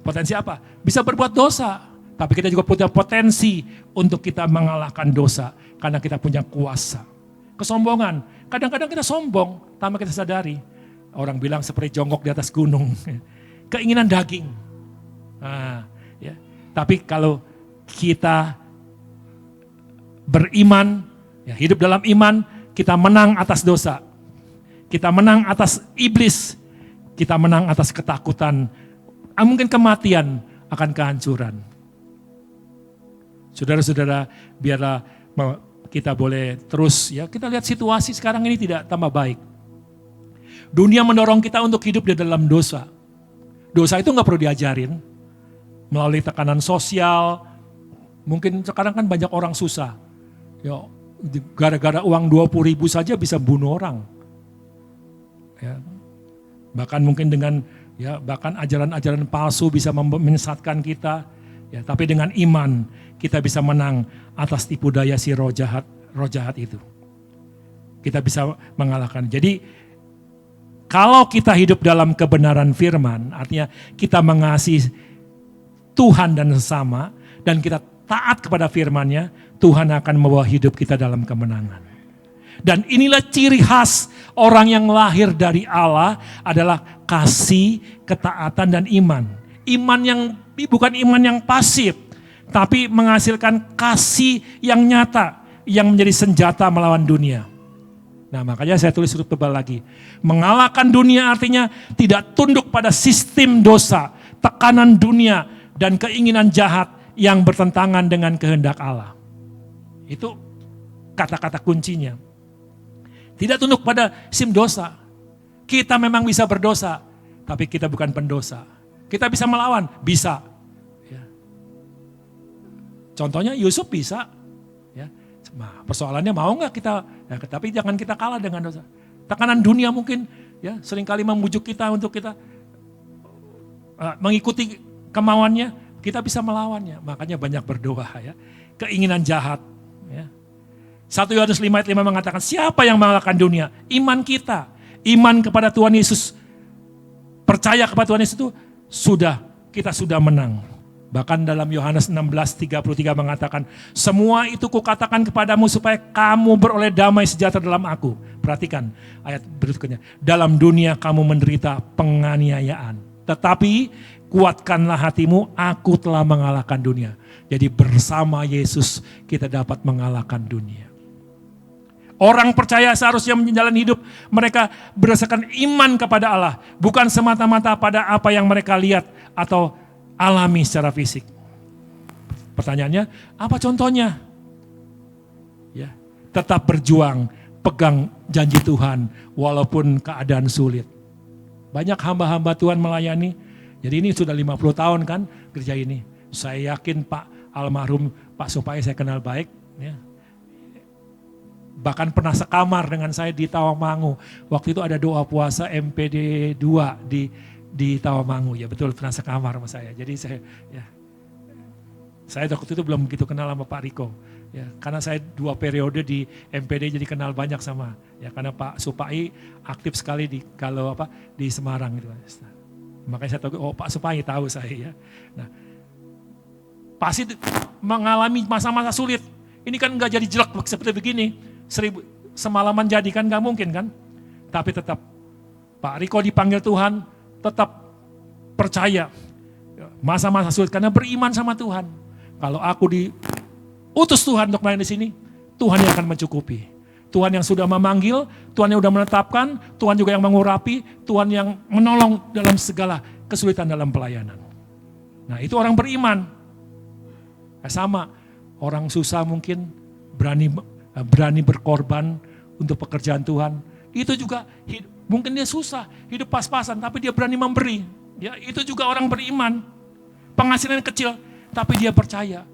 Potensi apa? Bisa berbuat dosa. Tapi kita juga punya potensi untuk kita mengalahkan dosa. Karena kita punya kuasa. Kesombongan. Kadang-kadang kita sombong tanpa kita sadari. Orang bilang seperti jongkok di atas gunung. Keinginan daging. Nah, ya. Tapi kalau kita beriman, ya, hidup dalam iman, kita menang atas dosa. Kita menang atas iblis. Kita menang atas ketakutan, mungkin kematian, akan kehancuran. Saudara-saudara, biarlah kita boleh terus, ya, kita lihat situasi sekarang ini tidak tambah baik. Dunia mendorong kita untuk hidup di dalam dosa. Dosa itu nggak perlu diajarin. Melalui tekanan sosial, mungkin sekarang kan banyak orang susah. Ya, gara-gara uang 20.000 saja bisa bunuh orang. Ya, bahkan mungkin dengan bahkan ajaran-ajaran palsu bisa menyesatkan kita. Ya, tapi dengan iman kita bisa menang atas tipu daya si roh jahat itu. Kita bisa mengalahkan. Jadi kalau kita hidup dalam kebenaran firman, artinya kita mengasihi Tuhan dan sesama, dan kita taat kepada firman-Nya, Tuhan akan membawa hidup kita dalam kemenangan. Dan inilah ciri khas orang yang lahir dari Allah adalah kasih, ketaatan, dan iman. Iman yang bukan iman yang pasif, tapi menghasilkan kasih yang nyata, yang menjadi senjata melawan dunia. Nah, makanya saya tulis huruf tebal lagi. Mengalahkan dunia artinya tidak tunduk pada sistem dosa, tekanan dunia, dan keinginan jahat yang bertentangan dengan kehendak Allah. Itu kata-kata kuncinya. Tidak tunduk pada sistem dosa. Kita memang bisa berdosa, tapi kita bukan pendosa. Kita bisa melawan, bisa. Ya. Contohnya Yusuf bisa. Ya. Nah, persoalannya mau nggak kita? Ya, tapi jangan kita kalah dengan dosa. Tekanan dunia mungkin, ya, seringkali membujuk kita untuk kita mengikuti kemauannya. Kita bisa melawannya. Makanya banyak berdoa, ya. Keinginan jahat. Ya. 1 Yohanes 5 ayat 5 mengatakan, siapa yang mengalahkan dunia? Iman kita. Iman kepada Tuhan Yesus. Percaya kepada Tuhan Yesus itu kita sudah menang. Bahkan dalam Yohanes 16:33 mengatakan, semua itu kukatakan kepadamu supaya kamu beroleh damai sejahtera dalam aku. Perhatikan ayat berikutnya. Dalam dunia kamu menderita penganiayaan. Tetapi kuatkanlah hatimu, aku telah mengalahkan dunia. Jadi bersama Yesus kita dapat mengalahkan dunia. Orang percaya seharusnya menjalani hidup mereka berdasarkan iman kepada Allah. Bukan semata-mata pada apa yang mereka lihat atau alami secara fisik. Pertanyaannya, apa contohnya? Ya, tetap berjuang, pegang janji Tuhan walaupun keadaan sulit. Banyak hamba-hamba Tuhan melayani. Jadi ini sudah 50 tahun kan kerja ini. Saya yakin Pak almarhum Pak Supai saya kenal baik. Ya. Bahkan pernah sekamar dengan saya di Tawamangu. Waktu itu ada doa puasa MPD 2 di Tawamangu. Ya betul, pernah sekamar sama saya. Jadi saya waktu itu belum begitu kenal sama Pak Riko. Ya, karena saya 2 periode di MPD jadi kenal banyak sama. Ya, karena Pak Supai aktif sekali di Semarang gitu. Makanya saya tahu, oh Pak Supai tahu saya ya. Nah, pasti mengalami masa-masa sulit. Ini kan nggak jadi jelek seperti begini. Semalaman jadi kan nggak mungkin kan. Tapi tetap Pak Riko dipanggil Tuhan, tetap percaya. Masa-masa sulit karena beriman sama Tuhan. Kalau aku diutus Tuhan untuk melayani di sini, Tuhan yang akan mencukupi. Tuhan yang sudah memanggil, Tuhan yang sudah menetapkan, Tuhan juga yang mengurapi, Tuhan yang menolong dalam segala kesulitan dalam pelayanan. Nah itu orang beriman. Sama, orang susah mungkin berani berkorban untuk pekerjaan Tuhan. Itu juga mungkin dia susah, hidup pas-pasan, tapi dia berani memberi. Ya, itu juga orang beriman. Penghasilan kecil, tapi dia percaya.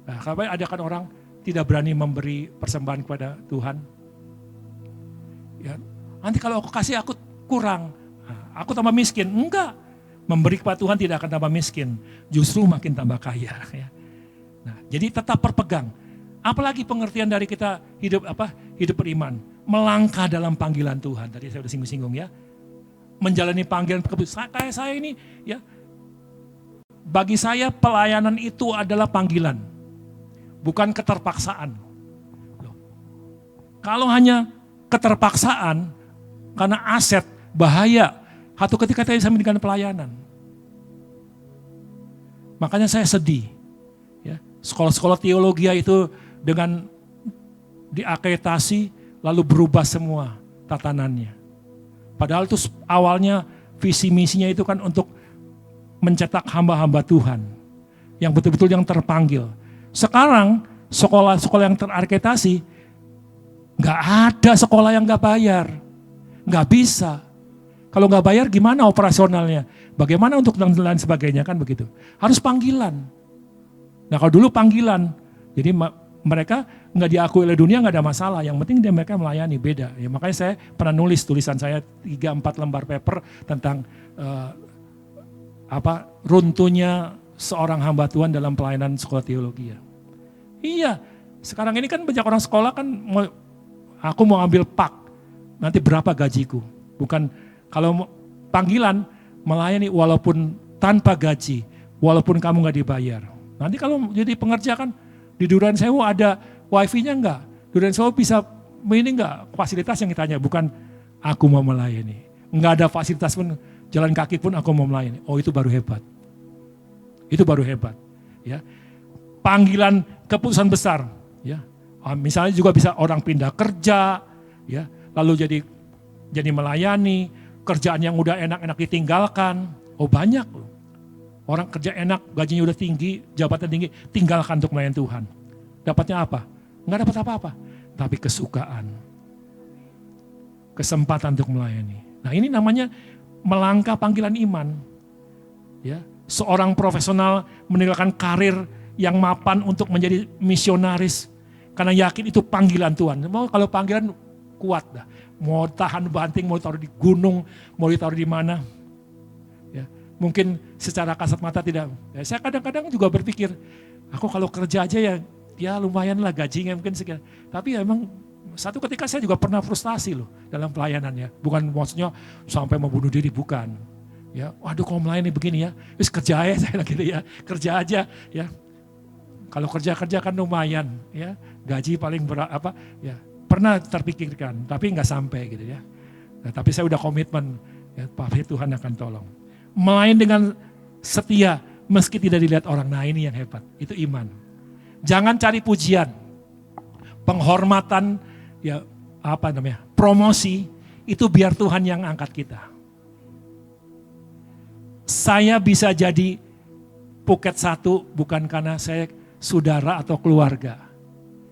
Nah, kalau ada kan orang tidak berani memberi persembahan kepada Tuhan. Ya, nanti kalau aku kasih aku kurang, aku tambah miskin. Enggak, memberi kepada Tuhan tidak akan tambah miskin, justru makin tambah kaya. Ya. Nah, jadi tetap berpegang. Apalagi pengertian dari kita hidup beriman, melangkah dalam panggilan Tuhan. Tadi saya sudah singgung-singgung ya, menjalani panggilan kayak saya ini ya. Bagi saya pelayanan itu adalah panggilan, bukan keterpaksaan. Kalau hanya keterpaksaan karena aset bahaya, satu ketika saya meninggalkan pelayanan. Makanya saya sedih. Ya, sekolah-sekolah teologi itu dengan diakreditasi lalu berubah semua tatanannya. Padahal itu awalnya visi misinya itu kan untuk mencetak hamba-hamba Tuhan yang betul-betul yang terpanggil. Sekarang sekolah-sekolah yang terakreditasi, nggak ada sekolah yang nggak bayar, nggak bisa. Kalau nggak bayar gimana operasionalnya? Bagaimana untuk dan lain sebagainya kan begitu. Harus panggilan. Nah kalau dulu panggilan, jadi mereka nggak diakui oleh dunia nggak ada masalah. Yang penting mereka melayani, beda. Ya, makanya saya pernah nulis tulisan saya 3-4 lembar paper tentang runtuhnya seorang hamba Tuhan dalam pelayanan sekolah teologi. Ya. Iya, sekarang ini kan banyak orang sekolah kan aku mau ambil PAK, nanti berapa gajiku? Bukan kalau panggilan melayani walaupun tanpa gaji, walaupun kamu nggak dibayar. Nanti kalau jadi pengerja kan di Duren Sewu ada wifi-nya enggak? Duren Sewu bisa ini enggak? Fasilitas yang ditanya, bukan aku mau melayani. Enggak ada fasilitas pun, jalan kaki pun aku mau melayani. Oh itu baru hebat. Itu baru hebat. Ya. Panggilan keputusan besar. Ya. Misalnya juga bisa orang pindah kerja, ya, lalu jadi melayani, kerjaan yang udah enak-enak ditinggalkan. Oh banyak loh. Orang kerja enak, gajinya udah tinggi, jabatan tinggi, tinggalkan untuk melayani Tuhan. Dapatnya apa? Enggak dapat apa-apa, tapi kesukaan. Kesempatan untuk melayani. Nah ini namanya melangkah panggilan iman. Ya, seorang profesional meninggalkan karir yang mapan untuk menjadi misionaris. Karena yakin itu panggilan Tuhan. Kalau panggilan kuat dah. Mau tahan banting, mau taruh di gunung, mau ditaruh di mana. Ya, mungkin secara kasat mata tidak. Ya, saya kadang-kadang juga berpikir, aku kalau kerja aja ya lumayan lah gajinya mungkin sekian. Tapi ya emang satu ketika saya juga pernah frustasi loh dalam pelayanannya. Bukan maksudnya sampai mau bunuh diri, bukan. Ya, waduh kalau melayani begini ya, wis kerja aja saya lagi ya, kerja aja ya. Kalau kerja kan lumayan ya, gaji paling berapa ya. Pernah terpikirkan, tapi nggak sampai gitu ya. Nah, tapi saya udah komitmen, ya, Pak Tuhan akan tolong. Melayani dengan setia, meski tidak dilihat orang. Nah ini yang hebat, itu iman. Jangan cari pujian, penghormatan, ya promosi, itu biar Tuhan yang angkat kita. Saya bisa jadi Puket 1 bukan karena saya saudara atau keluarga.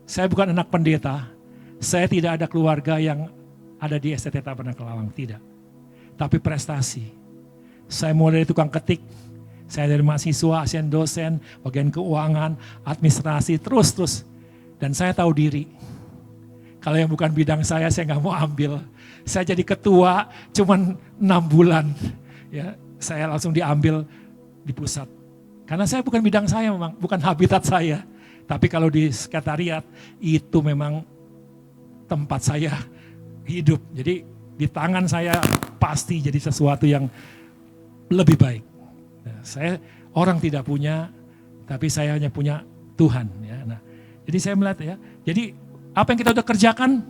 Saya bukan anak pendeta. Saya tidak ada keluarga yang ada di STT Tabernakel Lawang, tidak. Tapi prestasi. Saya mulai dari tukang ketik, saya dari mahasiswa, asisten dosen, bagian keuangan, administrasi, terus. Dan saya tahu diri. Kalau yang bukan bidang saya nggak mau ambil. Saya jadi ketua cuman 6 bulan. Ya, saya langsung diambil di pusat. Karena saya bukan bidang saya memang, bukan habitat saya. Tapi kalau di sekretariat, itu memang tempat saya hidup. Jadi di tangan saya pasti jadi sesuatu yang lebih baik. Nah, saya orang tidak punya, tapi saya hanya punya Tuhan. Ya. Nah, jadi saya melihat ya, jadi apa yang kita udah kerjakan,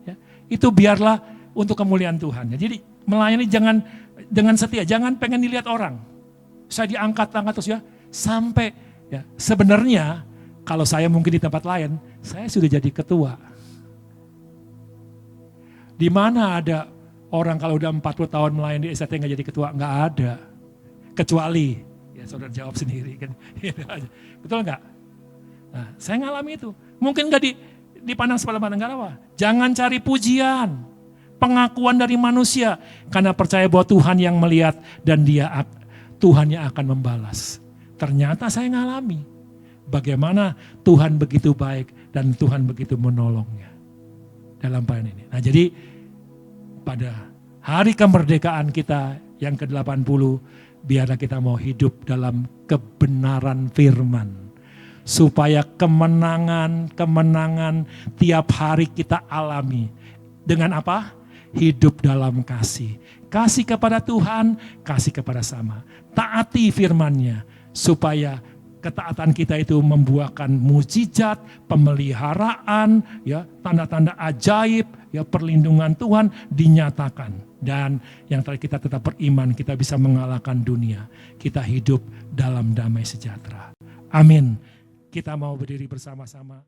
ya, itu biarlah untuk kemuliaan Tuhan. Ya. Jadi melayani jangan dengan setia, jangan pengen dilihat orang. Saya diangkat-angkat terus ya, sampai ya sebenarnya kalau saya mungkin di tempat lain, saya sudah jadi ketua. Di mana ada orang kalau udah 40 tahun melayani di STT nggak jadi ketua? Nggak ada. Kecuali, ya saudara jawab sendiri kan. Betul nggak? Nah, saya ngalami itu. Mungkin nggak dipandang sebelah mata, nggak apa. Jangan cari pujian, pengakuan dari manusia. Karena percaya bahwa Tuhan yang melihat dan Tuhan yang akan membalas. Ternyata saya ngalami bagaimana Tuhan begitu baik dan Tuhan begitu menolongnya dalam pelayanan ini. Nah jadi pada hari kemerdekaan kita yang ke-80, biarlah kita mau hidup dalam kebenaran firman. Supaya kemenangan tiap hari kita alami. Dengan apa? Hidup dalam kasih. Kasih kepada Tuhan, kasih kepada sama. Taati firman-Nya supaya ketaatan kita itu membuahkan mukjizat, pemeliharaan, ya, tanda-tanda ajaib, ya, perlindungan Tuhan dinyatakan. Dan yang terakhir kita tetap beriman, kita bisa mengalahkan dunia. Kita hidup dalam damai sejahtera. Amin. Kita mau berdiri bersama-sama.